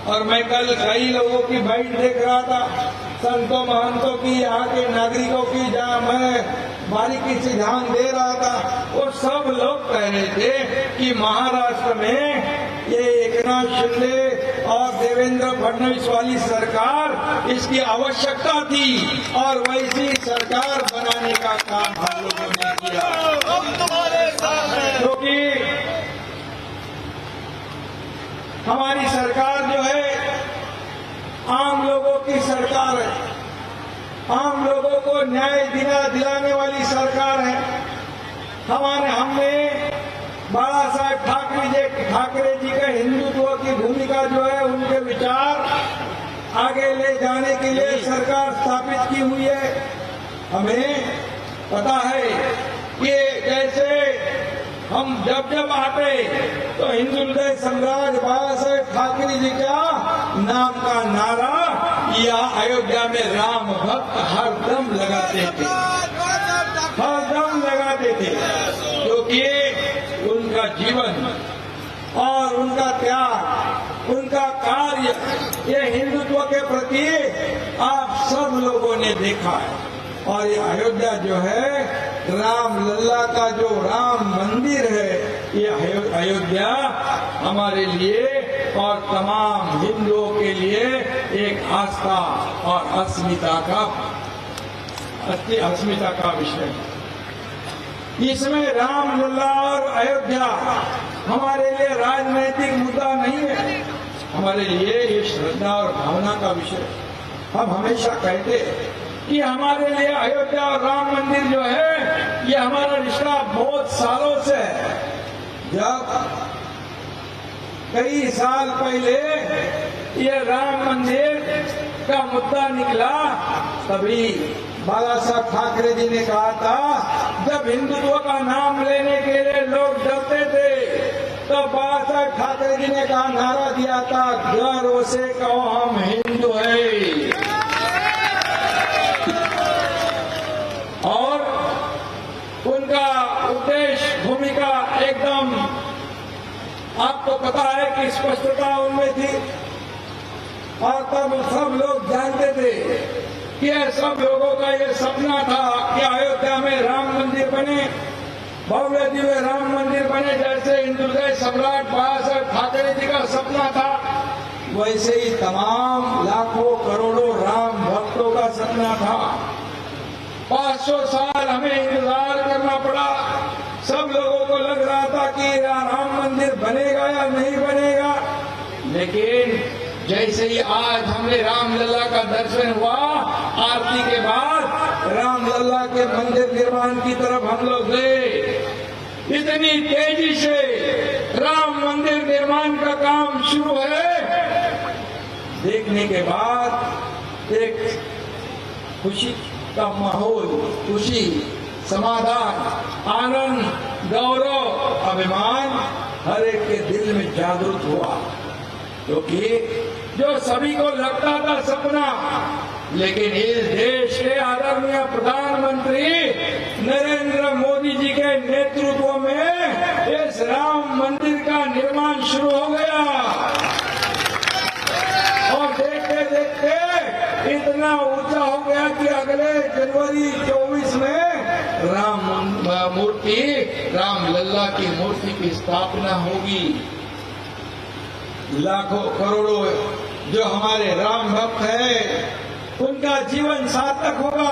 और मैं कल कई लोगों की बाइट देख रहा था, संतों महंतों की, यहाँ के नागरिकों की, जहाँ मैं बारीकी से ध्यान दे रहा था, वो सब लोग कह रहे थे कि महाराष्ट्र में ये एकनाथ शिंदे और देवेंद्र फडणवीस वाली सरकार, इसकी आवश्यकता थी और वैसी सरकार बनाने का काम हम लोगों ने किया। क्योंकि हमारी सरकार जो है आम लोगों की सरकार है, आम लोगों को न्याय दिलाने वाली सरकार है। हमने बाला साहेब ठाकरे जी के हिंदुत्व की भूमिका जो है, उनके विचार आगे ले जाने के लिए सरकार स्थापित की हुई है। हमें पता है कि जैसे हम जब आते तो हिंदू हृदय सम्राट बाला साहेब ठाकरे जी का नाम का नारा या अयोध्या में राम भक्त हरदम लगाते थे, हरदम लगाते थे, क्योंकि उनका जीवन और उनका त्याग, उनका कार्य, ये हिंदुत्व के प्रति आप सब लोगों ने देखा है। और ये अयोध्या जो है, राम लल्ला का जो राम मंदिर है, ये अयोध्या हमारे लिए और तमाम हिंदुओं के लिए एक आस्था और अस्मिता का विषय है। इसमें राम लल्ला और अयोध्या हमारे लिए राजनैतिक मुद्दा नहीं है, हमारे लिए ये श्रद्धा और भावना का विषय है। हम हमेशा कहते हैं कि हमारे लिए अयोध्या और राम मंदिर जो है, ये हमारा रिश्ता बहुत सालों से है। जब कई साल पहले ये राम मंदिर का मुद्दा निकला, तभी बाला साहब ठाकरे जी ने कहा था, जब हिंदुत्व का नाम लेने के लिए लोग डरते थे, तो बाला साहब ठाकरे जी ने कहा, नारा दिया था, गर्व से कहो हम हिंदू हैं। और उनका उद्देश्य, भूमिका एकदम आपको पता है कि स्पष्टता उनमें थी। और तब सब लोग जानते थे कि सब लोगों का ये सपना था कि अयोध्या में राम मंदिर बने, भव्य दिव्य राम मंदिर बने, जैसे हिंदू हृदय सम्राट बाला साहेब ठाकरे जी का सपना था, वैसे ही तमाम लाखों करोड़ों राम भक्तों का सपना था। 500 साल हमें इंतजार करना पड़ा। सब लोगों को लग रहा था कि राम मंदिर बनेगा या नहीं बनेगा, लेकिन जैसे ही आज हमने राम लल्ला का दर्शन हुआ, आरती के बाद राम लल्ला के मंदिर निर्माण की तरफ हम लोग गए। इतनी तेजी से राम मंदिर निर्माण का काम शुरू है, देखने के बाद एक खुशी का माहौल, खुशी, समाधान, आनंद, गौरव, अभिमान हर एक के दिल में जागृत हुआ। क्योंकि जो सभी को लगता था सपना, लेकिन इस देश के आदरणीय प्रधानमंत्री नरेंद्र मोदी जी के नेतृत्व में इस राम मंदिर का निर्माण शुरू हो गया। और देखते देखते इतना ऊंचा हो गया कि अगले जनवरी 24 में राम लल्ला की मूर्ति की स्थापना होगी। लाखों करोड़ों जो हमारे राम भक्त हैं, उनका जीवन सार्थक होगा,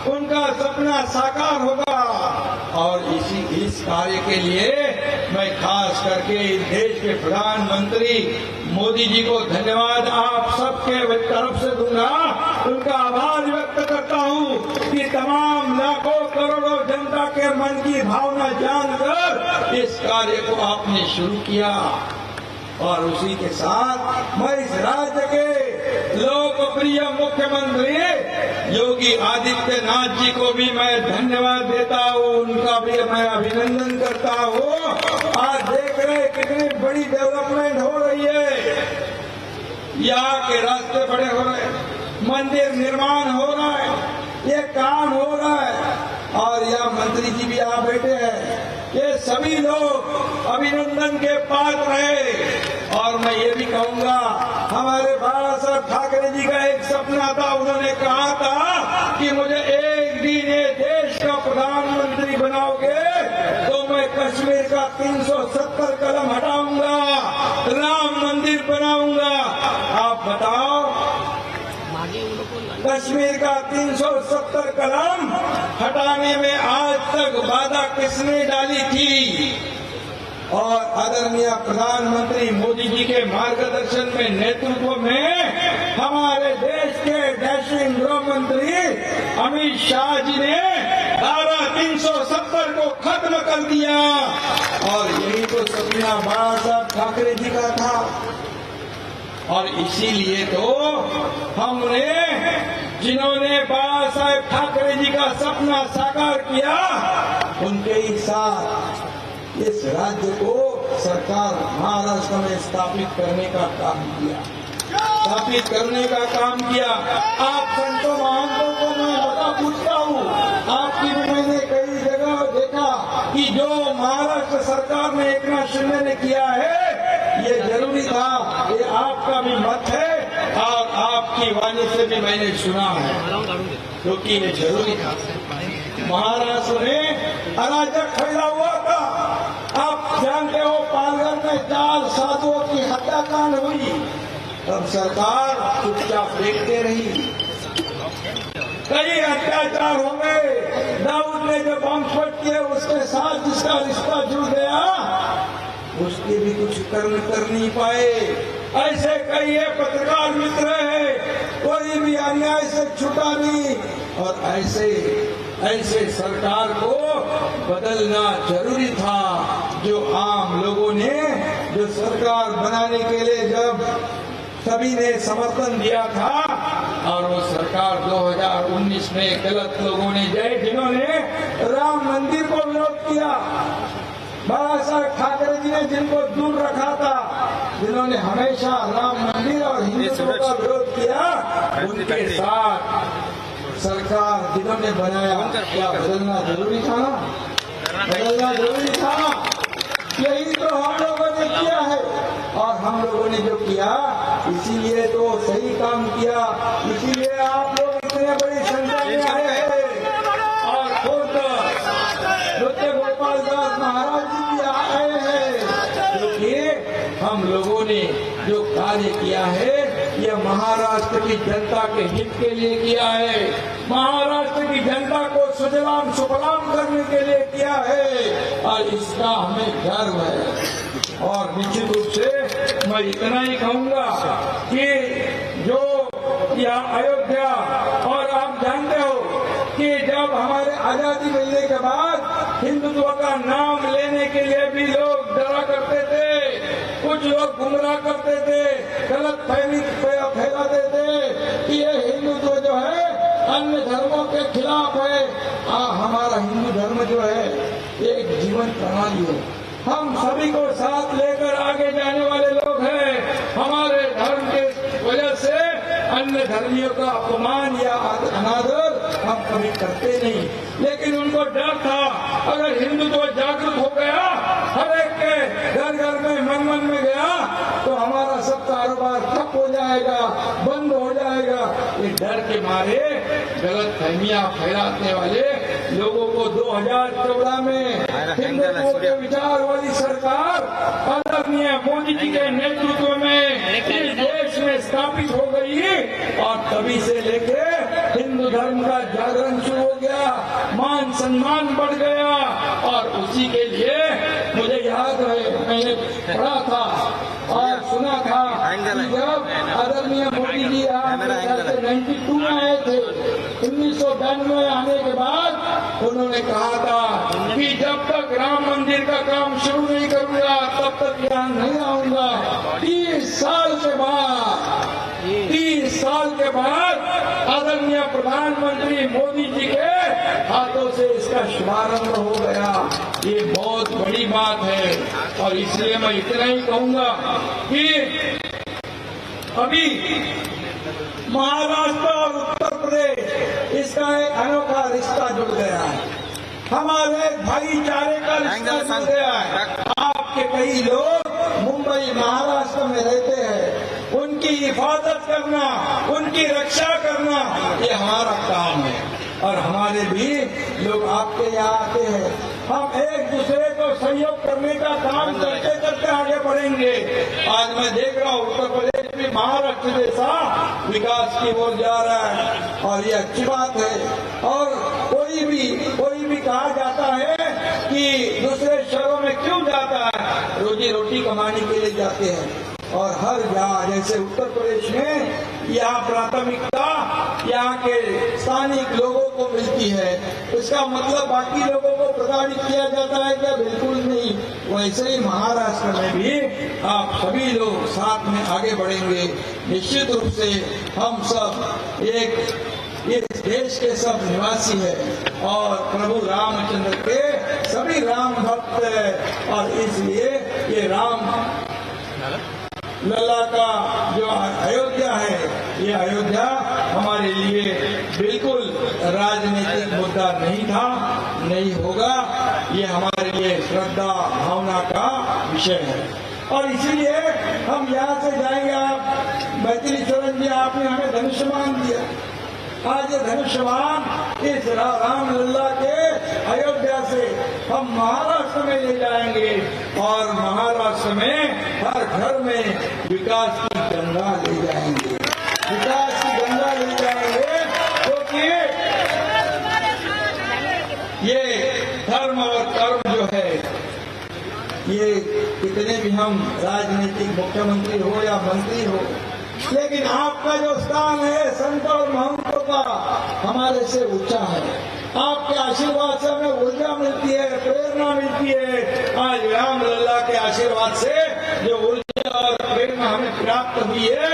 उनका सपना साकार होगा। और इस कार्य के लिए मैं खास करके इस देश के प्रधानमंत्री मोदी जी को धन्यवाद आप सबके तरफ से दूंगा, उनका आभार व्यक्त करता हूं कि तमाम लाखों करोड़ों जनता के मन की भावना जानकर इस कार्य को आपने शुरू किया। और उसी के साथ मैं इस राज्य के लोकप्रिय मुख्यमंत्री योगी आदित्यनाथ जी को भी मैं धन्यवाद देता हूँ, उनका भी मैं अभिनंदन करता हूँ। आज देख रहे कितनी बड़ी डेवलपमेंट हो रही है, यहाँ के रास्ते बड़े हो रहे हैं, मंदिर निर्माण हो रहा है, ये काम हो रहा है। और यहाँ मंत्री जी भी यहाँ बैठे हैं, ये सभी लोग अभिनंदन के पात्र हैं। और मैं ये भी कहूंगा, हमारे बाबा साहब ठाकरे जी का एक सपना था, उन्होंने कहा था कि मुझे एक दिन ये देश का प्रधानमंत्री बनाओगे तो मैं कश्मीर का 370 कलम हटाऊंगा, राम मंदिर बनाऊंगा। आप बताओ, कश्मीर का 370 कलम हटाने में आज तक बाधा किसने डाली थी? और आदरणीय प्रधानमंत्री मोदी जी के मार्गदर्शन में, नेतृत्व में हमारे देश के डैशिंग गृह मंत्री अमित शाह जी ने धारा 370 को खत्म कर दिया। और यही तो सपना बाबा साहब ठाकरे जी का था। और इसीलिए तो हमने, जिन्होंने बाबा साहेब ठाकरे जी का सपना साकार किया, उनके ही साथ इस राज्य को सरकार महाराष्ट्र में स्थापित करने का काम किया, आप संतों महंतों को मैं बता पूछता हूँ, आपकी भी मैंने कई जगह देखा कि जो महाराष्ट्र सरकार ने एकनाथ शिंदे ने किया है, ये जरूरी था। ये आपका भी मत है और आपकी वाणी से भी मैंने सुना है, क्योंकि ये जरूरी था। महाराष्ट्र में अराजक फैला हुआ था। आप जानते हो, पालघर में 4 साधुओं की हत्याकांड हुई, तब सरकार चुपचाप देखते रही। कई अत्याचार हो गए। दाऊद ने जो बमस्फोट किए, उसके साथ जिसका रिश्ता जुड़ गया, उसके भी कुछ कर नहीं पाए। ऐसे कई पत्रकार मित्र हैं, कोई भी अन्याय से छूटा नहीं। और ऐसे सरकार को बदलना जरूरी था। जो आम लोगों ने जो सरकार बनाने के लिए जब सभी ने समर्थन दिया था, और वो सरकार 2019 में गलत लोगों ने जिन्होंने राम मंदिर को विरोध किया, बाबा साहब ठाकरे जी ने जिनको दूर रखा था, जिन्होंने हमेशा राम मंदिर और हिंदुत्व का विरोध किया, उनके साथ सरकार जिन्होंने बनाया, क्या बदलना जरूरी था? बदलना जरूरी था। यही तो हम लोगों ने किया है। और हम लोगों ने जो किया, इसीलिए तो सही काम किया, इसीलिए आप लोग इतने बड़ी संख्या में आए हैं। और खुद नृत्य गोपाल दास महाराज जी भी आए हैं, क्योंकि हम लोगों ने जो कार्य किया है, यह महाराष्ट्र की जनता के हित के लिए किया है। महाराष्ट्र की जनता को सुजलाम सुफलाम करने के लिए किया है, और इसका हमें गर्व है। और निश्चित रूप से मैं इतना ही कहूंगा कि जो यहाँ अयोध्या, और आप जानते हो कि जब हमारे आजादी मिलने के बाद हिंदुत्व का नाम लेने के लिए भी लोग डरा करते थे, कुछ लोग गुमराह करते थे, गलत फहमी फैलाते थे कि ये हिंदुत्व जो है अन्य धर्मों के खिलाफ है। हमारा हिंदू धर्म जो है ये एक जीवन प्रणाली है। हम सभी को साथ लेकर आगे जाने वाले लोग हैं। हमारे धर्म के वजह से अन्य धर्मियों का अपमान या अनादर हम कभी करते नहीं, लेकिन उनको डर था, अगर हिंदुत्व जागरूक हो गया, हर एक के घर घर में मन में गया, तो हमारा सब कारोबार ठप हो जाएगा, बंद हो जाएगा। ये डर के मारे गलत फहमियां फैलाने वाले लोगों को 2014 में हिंदुत्व के विचार वाली सरकार आदरणीय मोदी जी के नेतृत्व में इस देश में स्थापित हो गई, और तभी से लेके हिंदू धर्म का जागरण शुरू हो गया, मान सम्मान बढ़ गया। और उसी के लिए मुझे याद है, मैंने पढ़ा था और सुना था कि जब आदरणीय मोदी जी 92 में आए थे, 1992 आने के बाद उन्होंने कहा था कि जब तक राम मंदिर का काम शुरू नहीं करूंगा, तब तक यहाँ नहीं आऊंगा। 30 साल के बाद आदरणीय प्रधानमंत्री मोदी जी के हाथों से इसका शुभारंभ हो गया। ये बहुत बड़ी बात है। और इसलिए मैं इतना ही कहूंगा कि अभी महाराष्ट्र और उत्तर प्रदेश, इसका एक अनोखा रिश्ता जुड़ गया है, हमारे भाईचारे का रिश्ता जुड़ गया है। आपके कई लोग मुंबई महाराष्ट्र में रहते हैं उनकी हिफाजत करना, उनकी रक्षा करना, ये हमारा काम है। और हमारे भी लोग आपके यहाँ आते हैं, हम एक दूसरे को सहयोग करने का काम करते करते आगे बढ़ेंगे। आज मैं देख रहा हूँ उत्तर प्रदेश भी महाराष्ट्र जैसा विकास की ओर जा रहा है और ये अच्छी बात है। और कोई भी कहा जाता है कि दूसरे शहरों में क्यों जाता है, रोजी रोटी कमाने के लिए जाते हैं। और हर जगह जैसे उत्तर प्रदेश में यहाँ प्राथमिकता यहाँ के स्थानिक लोगों को मिलती है, इसका मतलब बाकी लोगों को प्रताड़ित किया जाता है क्या? बिल्कुल नहीं। वैसे ही महाराष्ट्र में भी आप सभी लोग साथ में आगे बढ़ेंगे। निश्चित रूप से हम सब एक इस देश के सब निवासी है और प्रभु रामचंद्र के सभी राम भक्त है और इसलिए ये राम लल्ला का जो अयोध्या है, ये अयोध्या हमारे लिए बिल्कुल राजनीतिक मुद्दा नहीं था, नहीं होगा। ये हमारे लिए श्रद्धा भावना का विषय है और इसीलिए हम यहाँ से जाएंगे। आप मैथिली चरण जी, आपने हमें धनुष्यमान दिया। आज ये धनुष्यमान इस राम लल्ला के अयोध्या से हम महाराष्ट्र में ले जाएंगे और महाराष्ट्र में हर घर में विकास की गंगा ले जाएंगे, विकास की गंगा ले जाएंगे। क्योंकि ये धर्म और कर्म जो है, ये कितने भी हम राजनीतिक मुख्यमंत्री हो या मंत्री हो, लेकिन आपका जो स्थान है संत और महंतों का हमारे से ऊंचा है। आपके आशीर्वाद से हमें ऊर्जा मिलती है, प्रेरणा मिलती है। आज राम लल्ला के आशीर्वाद से जो ऊर्जा और प्रेरणा हमें प्राप्त हुई है,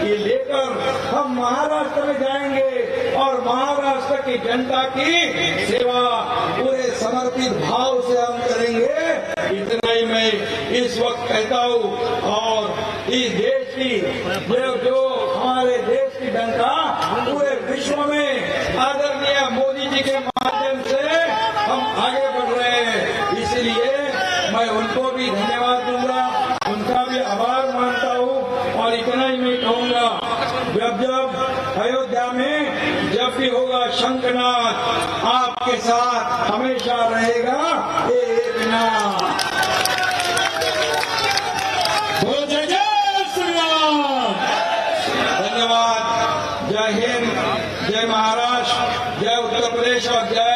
ये लेकर हम महाराष्ट्र में जाएंगे और महाराष्ट्र की जनता की सेवा पूरे समर्पित भाव से हम करेंगे। इतना ही मैं इस वक्त कहता हूँ। और इस देश की जो हमारे देश की जनता पूरे विश्व में आदरणीय मोदी जी के माध्यम से हम आगे बढ़ रहे हैं, इसलिए मैं उनको भी धन्यवाद दूंगा, उनका भी आभार मानता हूँ। और इतना ही मैं कहूँगा, जब अयोध्या में जब भी होगा शंखनाद आपके साथ हमेशा रहेगा एक नाम। धन्यवाद। जय हिंद, जय महाराष्ट्र, जय उत्तर प्रदेश और जय